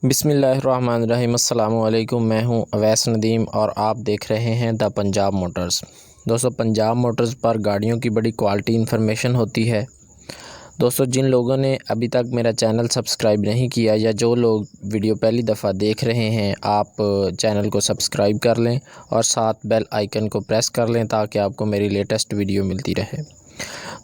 बिस्मिल्लाहिर्रहमानिर्रहीम। अस्सलाम वालेकुम। मैं हूं अवैस नदीम और आप देख रहे हैं द पंजाब मोटर्स। दोस्तों, पंजाब मोटर्स पर गाड़ियों की बड़ी क्वालिटी इन्फॉर्मेशन होती है। दोस्तों, जिन लोगों ने अभी तक मेरा चैनल सब्सक्राइब नहीं किया या जो लोग वीडियो पहली दफ़ा देख रहे हैं, आप चैनल को सब्सक्राइब कर लें और साथ बेल आइकन को प्रेस कर लें ताकि आपको मेरी लेटेस्ट वीडियो मिलती रहे।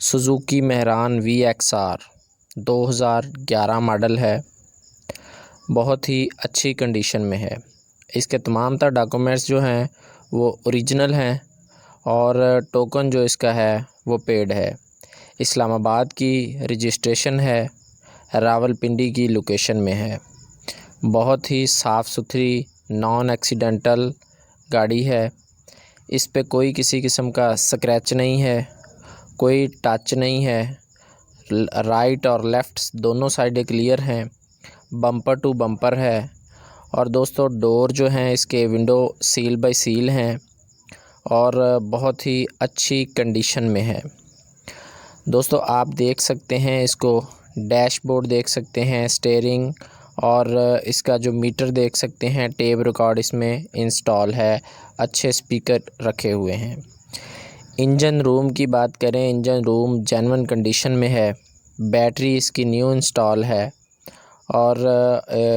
सुजुकी मेहरान VXR 2011 मॉडल है। बहुत ही अच्छी कंडीशन में है। इसके तमाम तर डॉक्यूमेंट्स जो हैं वो ओरिजिनल हैं और टोकन जो इसका है वो पेड है। इस्लामाबाद की रजिस्ट्रेशन है, रावलपिंडी की लोकेशन में है। बहुत ही साफ़ सुथरी नॉन एक्सीडेंटल गाड़ी है। इस पे कोई किसी किस्म का स्क्रैच नहीं है, कोई टच नहीं है। राइट और लेफ़्ट दोनों साइडें क्लियर हैं। बम्पर टू बम्पर है। और दोस्तों, डोर जो हैं इसके विंडो सील बाय सील हैं और बहुत ही अच्छी कंडीशन में है। दोस्तों, आप देख सकते हैं इसको, डैशबोर्ड देख सकते हैं, स्टीयरिंग और इसका जो मीटर देख सकते हैं, टेप रिकॉर्ड इसमें इंस्टॉल है। अच्छे स्पीकर रखे हुए हैं। इंजन रूम की बात करें, इंजन रूम जेन्युइन कंडीशन में है। बैटरी इसकी न्यू इंस्टॉल है और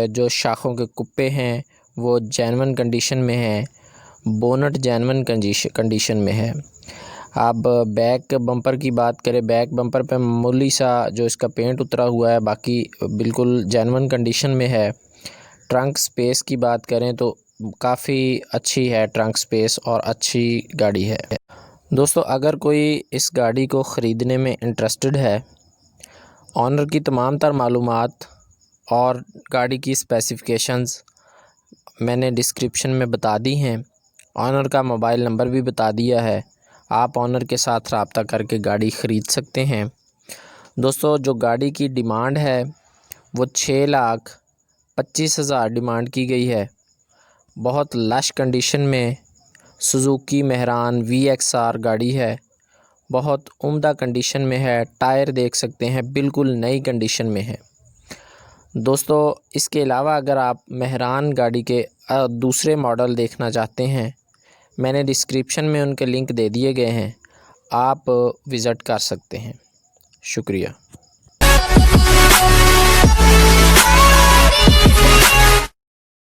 जो शाखों के कुप्पे हैं वो जेन्युइन कंडीशन में हैं। बोनट जेन्युइन कंडीशन में है। अब बैक बम्पर की बात करें, बैक बम्पर पे मामूली सा जो इसका पेंट उतरा हुआ है, बाकी बिल्कुल जेन्युइन कंडीशन में है। ट्रंक स्पेस की बात करें तो काफ़ी अच्छी है ट्रंक स्पेस और अच्छी गाड़ी है। दोस्तों, अगर कोई इस गाड़ी को ख़रीदने में इंटरेस्टेड है, ऑनर की तमाम तर मालूमात और गाड़ी की स्पेसिफ़िकेशंस मैंने डिस्क्रिप्शन में बता दी हैं। ऑनर का मोबाइल नंबर भी बता दिया है। आप ऑनर के साथ रब्ता करके गाड़ी ख़रीद सकते हैं। दोस्तों, जो गाड़ी की डिमांड है वो 6,25,000 डिमांड की गई है। बहुत लश कंडीशन में सुजुकी मेहरान VXR गाड़ी है। बहुत उम्दा कंडीशन में है। टायर देख सकते हैं, बिल्कुल नई कंडीशन में है। दोस्तों, इसके अलावा अगर आप मेहरान गाड़ी के दूसरे मॉडल देखना चाहते हैं, मैंने डिस्क्रिप्शन में उनके लिंक दे दिए गए हैं, आप विज़िट कर सकते हैं। शुक्रिया।